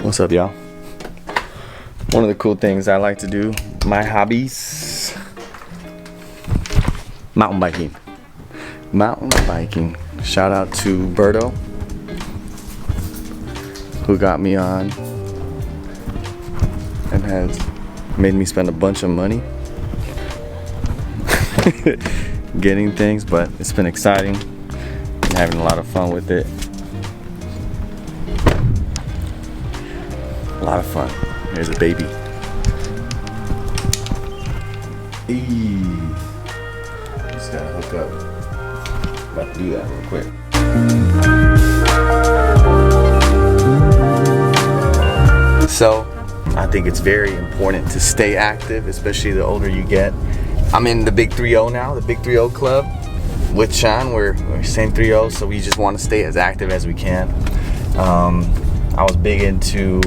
What's up, y'all? One of the cool things I like to do, my hobbies, mountain biking. Mountain biking. Shout out to Berto, who got me on and has made me spend a bunch of money getting things, but it's been exciting and having a lot of fun with it. A lot of fun. Here's a baby. Just gotta hook up. About to do that real quick. So, I think it's very important to stay active, especially the older you get. I'm in the Big 3-0 now, the Big 3-0 club with Sean. We're same 3-0, so we just want to stay as active as we can. I was big into,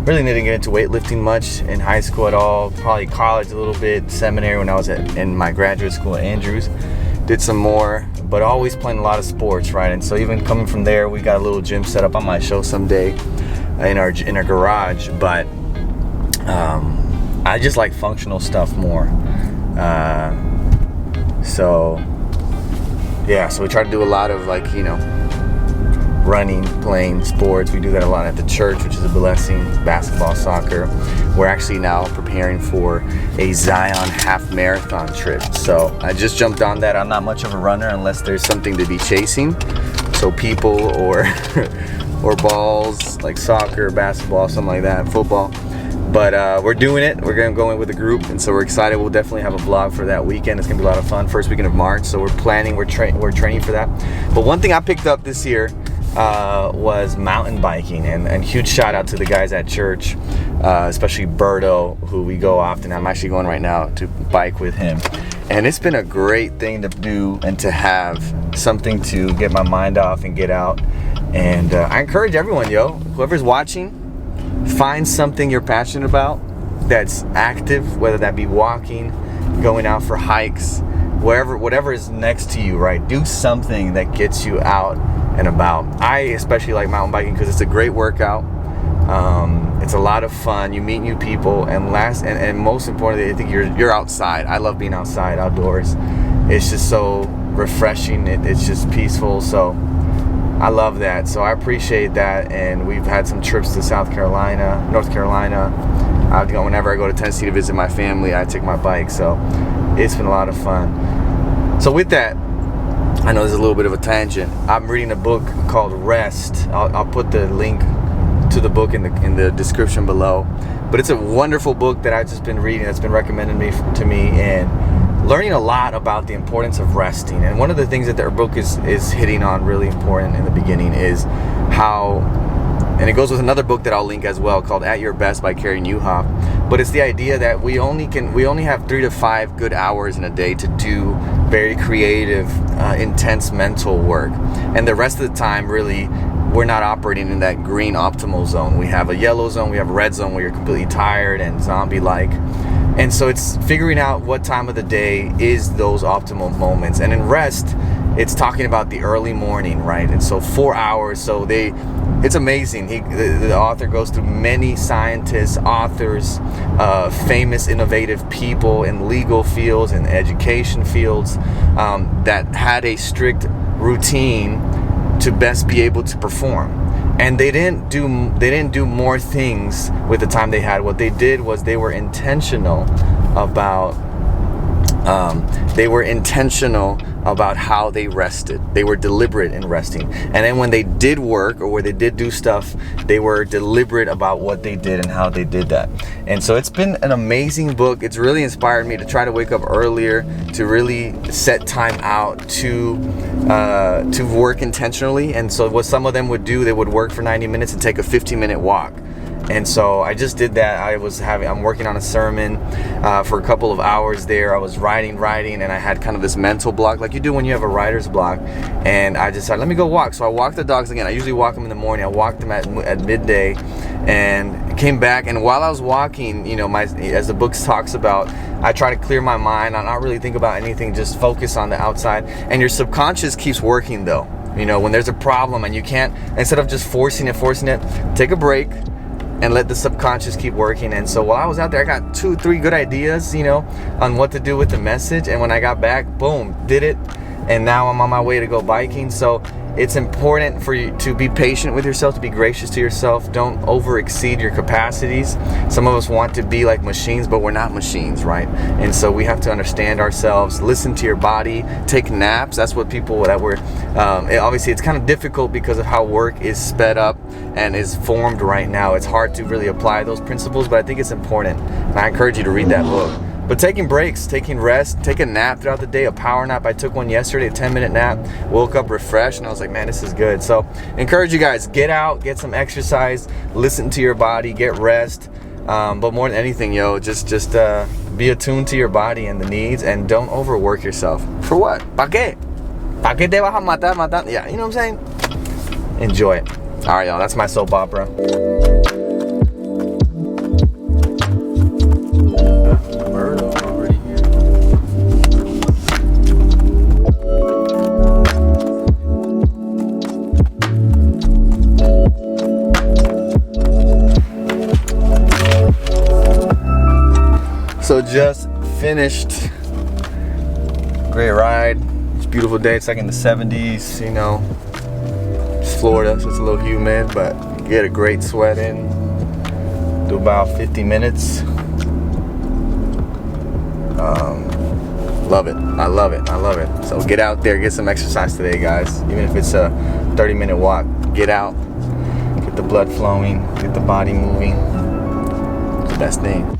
really didn't get into weightlifting much in high school at all. Probably college a little bit, seminary when I was in my graduate school at Andrews. Did some more, but always playing a lot of sports, right? And so even coming from there, we got a little gym set up. I might show someday in our garage, but I just like functional stuff more. So we try to do a lot of, like, you know, running, playing sports. We do that a lot at the church, which is a blessing. Basketball, soccer. We're actually now preparing for a Zion half marathon trip. So I just jumped on that. I'm not much of a runner unless there's something to be chasing. So people or or balls, like soccer, basketball, something like that, football. But we're doing it. We're gonna go in with a group, and so we're excited. We'll definitely have a vlog for that weekend. It's gonna be a lot of fun. First weekend of March, so we're planning. We're training for that. But one thing I picked up this year was mountain biking, and huge shout out to the guys at church, especially Berto, who we go often. I'm actually going right now to bike with him, and it's been a great thing to do and to have something to get my mind off and get out. And I encourage everyone, whoever's watching, find something you're passionate about that's active, whether that be walking, going out for hikes, whatever is next to you, right? Do something that gets you out and about. I especially like mountain biking because it's a great workout. It's a lot of fun. You meet new people, and most importantly, I think you're outside. I love being outside, outdoors. It's just so refreshing. It's just peaceful. So I love that. So I appreciate that. And we've had some trips to North Carolina. Whenever I go to Tennessee to visit my family, I take my bike. So it's been a lot of fun. So with that, I know this is a little bit of a tangent. I'm reading a book called Rest. I'll put the link to the book in the description below. But it's a wonderful book that I've just been reading. That's been recommended to me, and learning a lot about the importance of resting. And one of the things that their book is hitting on really important in the beginning is how, and it goes with another book that I'll link as well called At Your Best by Carrie Newhoff. But it's the idea that we only have 3 to 5 good hours in a day to do very creative, intense mental work. And the rest of the time, really, we're not operating in that green optimal zone. We have a yellow zone, we have a red zone where you're completely tired and zombie-like. And so it's figuring out what time of the day is those optimal moments. And in Rest, it's talking about the early morning, right? And so 4 hours. So it's amazing. The author goes through many scientists, authors, famous, innovative people in legal fields and education fields that had a strict routine to best be able to perform. And they didn't do more things with the time they had. What they did was they were intentional about how they rested. They were deliberate in resting. And then when they did work or where they did do stuff, they were deliberate about what they did and how they did that. And so it's been an amazing book. It's really inspired me to try to wake up earlier, to really set time out to work intentionally. And so what some of them would do, they would work for 90 minutes and take a 15-minute walk. And so I just did that. I'm working on a sermon for a couple of hours there. I was writing, and I had kind of this mental block, like you do when you have a writer's block. And I decided, let me go walk. So I walked the dogs again. I usually walk them in the morning. I walked them at midday, and came back. And while I was walking, as the book talks about, I try to clear my mind. I not really think about anything, just focus on the outside. And your subconscious keeps working though. When there's a problem and you can't, instead of just forcing it, take a break. and let the subconscious keep working. And so while I was out there, I got 2-3 good ideas, you know, on what to do with the message. And when I got back, boom, did it. And now I'm on my way to go biking. So it's important for you to be patient with yourself, to be gracious to yourself. Don't over exceed your capacities. Some of us want to be like machines, but we're not machines, right? And so we have to understand ourselves, listen to your body, take naps. That's what people that were, obviously it's kind of difficult because of how work is sped up and is formed right now. It's hard to really apply those principles, but I think it's important. And I encourage you to read that book. But taking breaks, taking rest, take a nap throughout the day, a power nap. I took one yesterday, a 10-minute nap, woke up refreshed, and I was like, man, this is good. So encourage you guys, get out, get some exercise, listen to your body, get rest. But more than anything, just be attuned to your body and the needs, and don't overwork yourself. For what? ¿Pa qué? ¿Pa qué te vas a matar? Yeah, you know what I'm saying? Enjoy it. All right, y'all, that's my soap opera. So just finished. Great ride. It's a beautiful day. It's like in the 70s, you know. It's Florida, so it's a little humid, but get a great sweat in. Do about 50 minutes. Love it. I love it. I love it. So get out there, get some exercise today, guys. Even if it's a 30-minute walk, get out, get the blood flowing, get the body moving. It's the best thing.